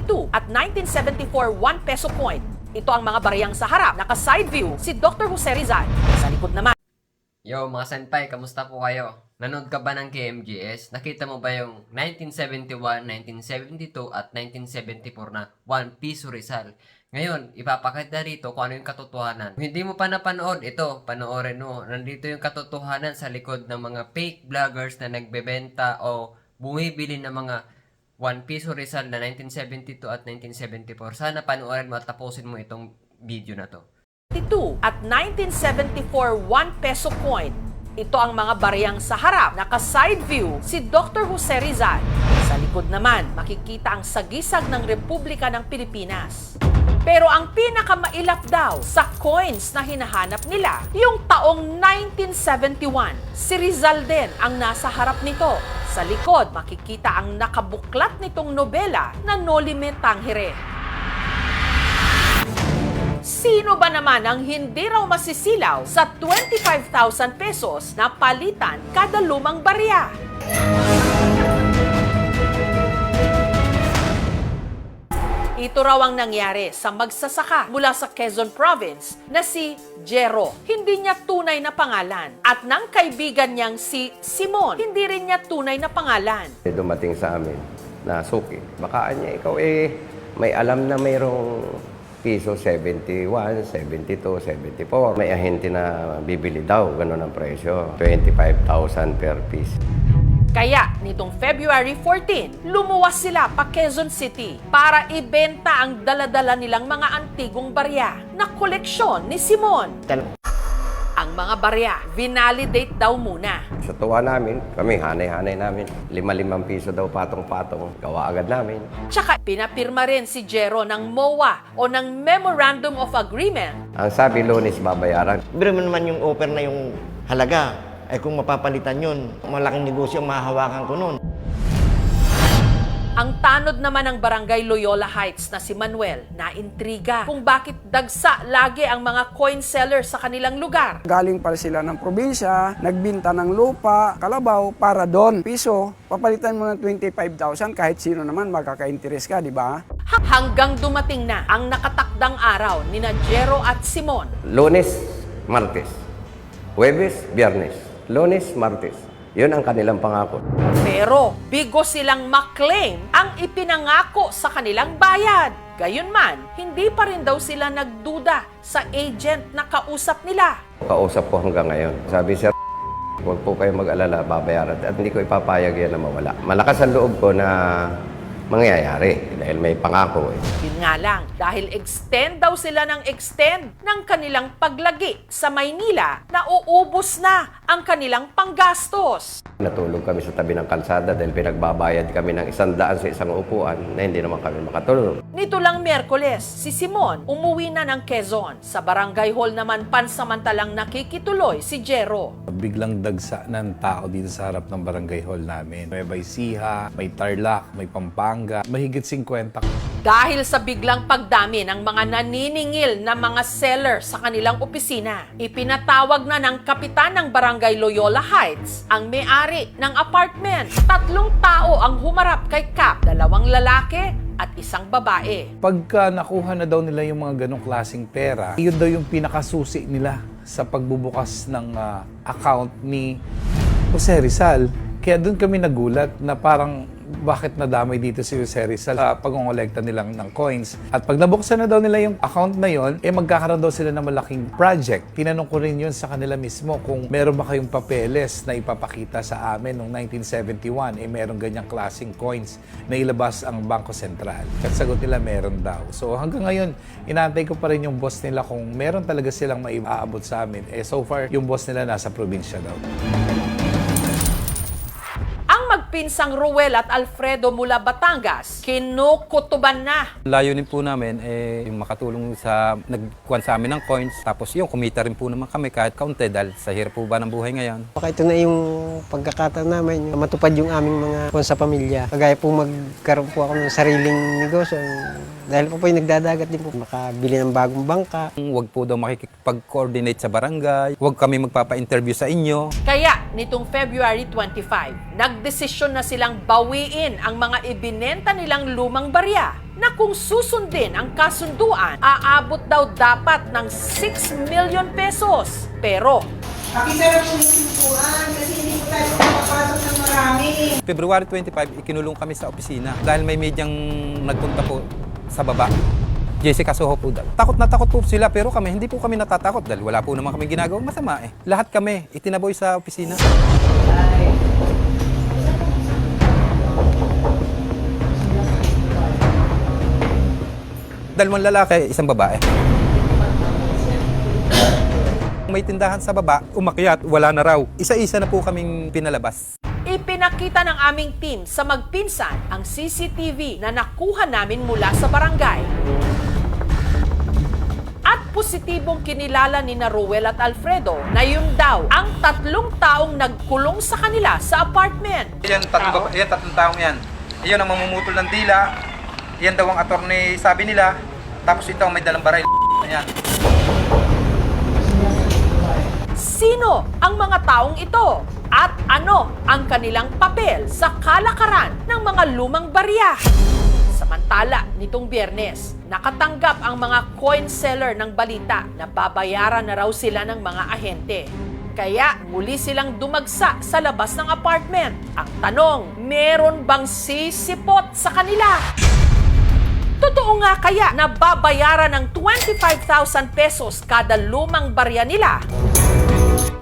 1972 at 1974 1 peso coin. Ito ang mga bariyang sa harap, naka-side view si Dr. Jose Rizal. Sa likod naman, Yo mga senpai, kamusta po kayo? Nanood ka ba ng KMGS? Nakita mo ba yung 1971, 1972 at 1974 na 1 piso Rizal? Ngayon, ipapakita rito kung ano yung katotohanan. Kung hindi mo pa napanood, ito, panoorin mo. Nandito yung katotohanan sa likod ng mga fake vloggers na nagbebenta o bumibili ng mga 1 piso Rizal na 1972 at 1974. Sana panoorin mo at tapusin mo itong video na to. 1972 at 1974 1 peso coin. Ito ang mga bariyang sa harap, naka-side view si Dr. Jose Rizal. Sa likod naman, makikita ang sagisag ng Republika ng Pilipinas. Pero ang pinakamailap daw sa coins na hinahanap nila, yung taong 1971. Si Rizal din ang nasa harap nito. Sa likod, makikita ang nakabuklat nitong nobela na No Limit Tangere. Sino ba naman ang hindi raw masisilaw sa 25,000 pesos na palitan kada lumang barya? Ito raw ang nangyari sa magsasaka mula sa Quezon Province na si Jero. Hindi niya tunay na pangalan. At ng kaibigan niyang si Simon, hindi rin niya tunay na pangalan. Dumating sa amin na suki. Baka niya ikaw may alam na mayroong piso 71, 72, 74. May ahente na bibili daw, ganun ang presyo. 25,000 per piece. Kaya, nitong February 14, lumuwas sila pa Quezon City para ibenta ang daladala nilang mga antigong barya na koleksyon ni Simon. Ang mga barya, vinalidate daw muna. Sa tuwa namin, kami hanay-hanay namin. 5 piso daw patong-patong. Gawa agad namin. Tsaka pinapirma rin si Jero ng MOA o ng Memorandum of Agreement. Ang sabi, Lunes babayaran. Pero naman yung offer na yung halaga, ay kung mapapalitan yun, malaking negosyo ang mahahawakan ko nun. Ang tanod naman ng Barangay Loyola Heights na si Manuel na intriga kung bakit dagsa lagi ang mga coin sellers sa kanilang lugar. Galing pala sila ng probinsya, nagbinta ng lupa, kalabaw, para doon. Piso, papalitan mo ng 25,000 kahit sino naman magkaka-interest ka, di ba? Hanggang dumating na ang nakatakdang araw ni Jero at Simon. Lunes, Martes. Huwebes, Biyernes. Lunes, Martes. Yun ang kanilang pangako. Pero bigo silang maklaim ang ipinangako sa kanilang bayad. Gayunman, hindi pa rin daw sila nagduda sa agent na kausap nila. Kausap ko hanggang ngayon. Sabi, sir, huwag po kayo mag-alala, babayaran. At hindi ko ipapayag yan na mawala. Malakas ang loob ko na mangyayari dahil may pangako. Yun nga lang, dahil extend daw sila ng extend ng kanilang paglagi sa Maynila, nauubos na ang kanilang panggastos. Natulog kami sa tabi ng kalsada dahil pinagbabayad kami ng 100 sa isang upuan na hindi naman kami makatulog. Nito lang Miyerkules, si Simon umuwi na ng Quezon. Sa barangay hall naman pansamantalang nakikituloy si Jero. Biglang dagsa ng tao dito sa harap ng barangay hall namin. May Baysiha, may Tarlac, may Pampanga, mahigit 50. Dahil sa biglang pagdami ng mga naniningil na mga seller sa kanilang opisina, ipinatawag na ng kapitan ng Barangay Loyola Heights ang may-ari ng apartment. 3 tao ang humarap kay Cap, 2 lalaki at 1 babae. Pagka nakuha na daw nila yung mga ganong klaseng pera, yun daw yung pinakasusi nila sa pagbubukas ng account ni Jose Rizal. Kaya doon kami nagulat na parang bakit nadamay dito si Jose Rizal sa pag-ngolekta nilang ng coins. At pag nabuksan na daw nila yung account na yon, magkakaroon daw sila ng malaking project. Tinanong ko rin yun sa kanila mismo kung meron ba kayong papeles na ipapakita sa amin noong 1971, meron ganyang klaseng coins na ilabas ang Bangko Sentral. At sagot nila meron daw. So hanggang ngayon, inaantay ko pa rin yung boss nila kung meron talaga silang maiaabot sa amin. So far, yung boss nila nasa probinsya daw. Magpinsang Ruel at Alfredo mula Batangas, kinukutuban na. Layunin po namin yung makatulong sa nagkuhan sa amin ng coins. Tapos yung kumita rin po naman kami kahit kaunti dahil sa hirap po ba ng buhay ngayon. Baka ito na yung pagkakataon namin, matupad yung aming mga kung sa pamilya. Kagaya po magkaroon po ako ng sariling negosyo. Dahil po yung nagdadagat din po, makabili ng bagong bangka. Huwag po daw makikipag-coordinate sa barangay. Huwag kami magpapa-interview sa inyo. Kaya nitong February 25, nagdesisyon na silang bawiin ang mga ibinenta nilang lumang barya na kung susundin ang kasunduan, aabot daw dapat ng 6 million pesos. Pero Pakisarap po yung simpuan kasi hindi po tayo makapasok ng marami. February 25, ikinulong kami sa opisina dahil may medyang nagpunta po sa baba. Jessica Soho po daw. Takot na takot po sila pero kami, hindi po kami natatakot dahil wala po naman kami ginagawang masama eh. Lahat kami itinaboy sa opisina. Dalawang lalaki, isang babae. May tindahan sa baba, umakyat, wala na raw. Isa-isa na po kaming pinalabas. ipinakita ng aming team sa magpinsan ang CCTV na nakuha namin mula sa barangay. At positibong kinilala ni na Ruel at Alfredo na yun daw ang 3 taong nagkulong sa kanila sa apartment. Yan, tatlong taong yan. Iyon ang mamumutol ng dila. Yan daw ang attorney sabi nila. Tapos ito ang may dalang baray. Yan. Sino ang mga taong ito? At ano ang kanilang papel sa kalakaran ng mga lumang barya? Samantala, nitong Biyernes, nakatanggap ang mga coin seller ng balita na babayaran na raw sila ng mga ahente. Kaya muli silang dumagsa sa labas ng apartment. Ang tanong, meron bang sisipot sa kanila? Totoo nga kaya na babayaran ng 25,000 pesos kada lumang barya nila?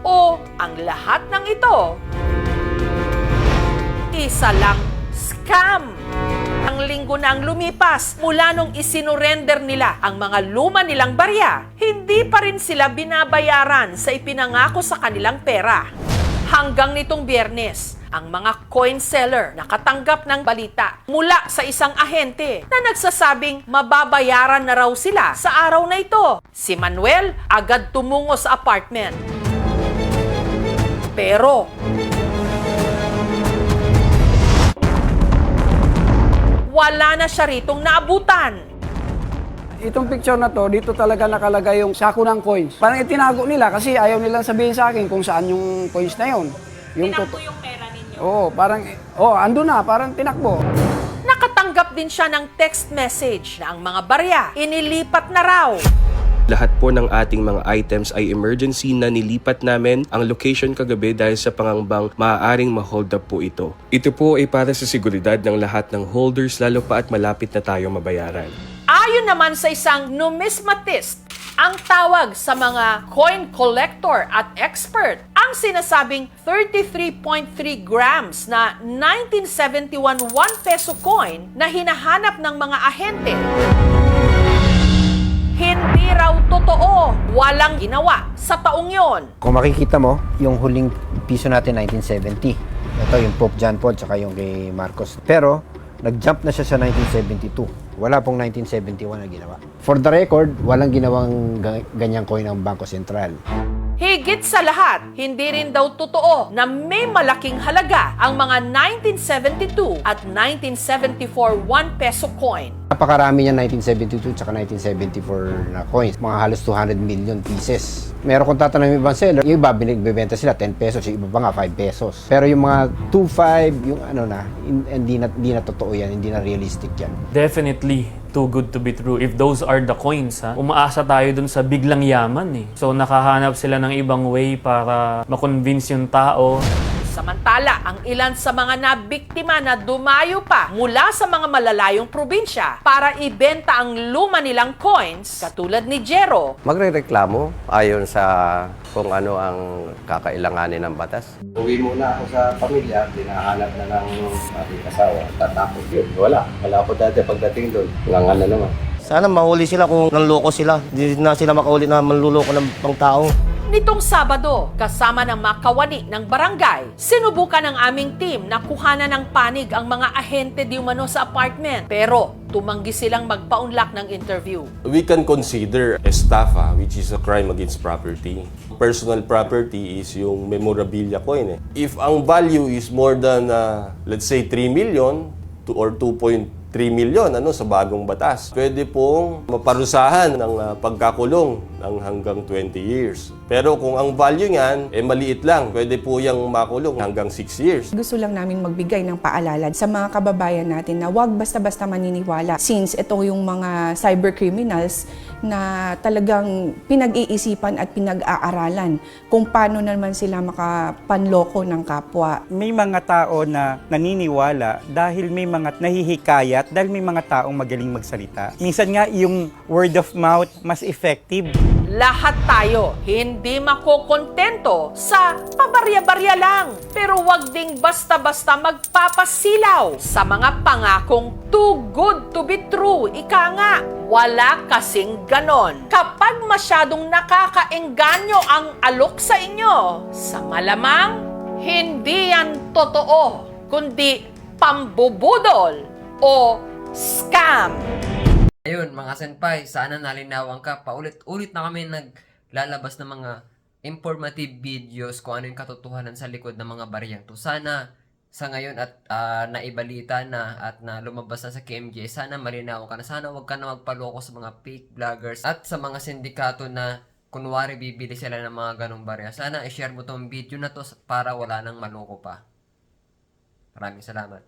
O ang lahat ng ito, isa lang scam? Ang linggo na ang lumipas mula nung isinurrender nila ang mga luma nilang barya, hindi pa rin sila binabayaran sa ipinangako sa kanilang pera. Hanggang nitong Biyernes, ang mga coin seller nakatanggap ng balita mula sa isang ahente na nagsasabing mababayaran na raw sila sa araw na ito. Si Manuel agad tumungo sa apartment. Pero wala na siya ritong naabutan. Itong picture na to, dito talaga nakalagay yung sako ng coins. Parang itinago nila kasi ayaw nilang sabihin sa akin kung saan yung coins na yun. Tinakbo yung pera ninyo? Oo, parang, ando na, parang tinakbo. Nakatanggap din siya ng text message na ang mga barya inilipat na raw. Lahat po ng ating mga items ay emergency na nilipat namin ang location kagabi dahil sa pangangbang maaaring ma-hold up po ito. Ito po ay para sa seguridad ng lahat ng holders lalo pa at malapit na tayo mabayaran. Ayon naman sa isang numismatist, ang tawag sa mga coin collector at expert, ang sinasabing 33.3 grams na 1971 1 peso coin na hinahanap ng mga ahente. Hindi raw totoo, walang ginawa sa taong yon. Kung makikita mo, yung huling piso natin 1970. Ito yung Pope John Paul tsaka yung kay Marcos. Pero nag-jump na siya sa 1972. Wala pong 1971 na ginawa. For the record, walang ginawang ganyang coin ng Bangko Sentral. Higit sa lahat, hindi rin daw totoo na may malaking halaga ang mga 1972 at 1974 1 peso coin. Napakarami niya 1972 tsaka 1974 na coins. Mga halos 200 million pieces. Meron kung tatanungin yung ibang seller, yung iba bibenta sila 10 pesos, yung iba pa nga 5 pesos. Pero yung mga 2.5, yung hindi na totoo yan, hindi na realistic yan. Definitely too good to be true. If those are the coins, umaasa tayo dun sa biglang yaman eh. So nakahanap sila ng ibang way para makonvince yung tao. Samantala, ang ilan sa mga nabiktima na dumayo pa mula sa mga malalayong probinsya para ibenta ang luma nilang coins, katulad ni Jero. Magrereklamo ayon sa kung ano ang kakailanganin ng batas. Uwi muna ako sa pamilya, dinahanap na ng aking asawa. Tatakot yun. Wala ako dati pagdating doon. Nganga naman. Sana mahuli sila kung nanloko sila. Hindi na sila makahuli na manluloko ng pang tao. Nitong Sabado, kasama ng mga kawani ng barangay, sinubukan ng aming team na kuhanan ng panig ang mga ahente di umano sa apartment. Pero tumanggi silang magpaunlak ng interview. We can consider estafa, which is a crime against property. Personal property is yung memorabilia coin. If ang value is more than, let's say, 3 million or 2.5 3 million sa bagong batas. Pwede pong maparusahan ng pagkakulong ng hanggang 20 years. Pero kung ang value niyan maliit lang, pwede po yang makulong hanggang 6 years. Gusto lang namin magbigay ng paalala sa mga kababayan natin na huwag basta-basta maniniwala since ito yung mga cyber criminals na talagang pinag-iisipan at pinag-aaralan kung paano naman sila makapanloko ng kapwa. May mga tao na naniniwala dahil may mga nahihikayat, dahil may mga taong magaling magsalita. Minsan nga yung word of mouth mas effective. Lahat tayo hindi makokontento sa pabarya-barya lang. Pero wag ding basta-basta magpapasilaw sa mga pangakong too good to be true. Ika nga, wala kasing ganon. Kapag masyadong nakakaengganyo ang alok sa inyo, sa malamang, hindi yan totoo, kundi pambubudol o scam. Ayun, mga senpai, sana nalinawan ka. Paulit-ulit na kami naglalabas ng mga informative videos kung ano yung katotohanan sa likod ng mga bariyang to. Sana sa ngayon at naibalita na at na lumabas na sa KMJ, sana malinawan ka na. Sana wag ka na magpaloko sa mga fake vloggers at sa mga sindikato na kunwari bibili sila ng mga ganong barya. Sana i-share mo tong video na to para wala nang maloko pa. Maraming salamat.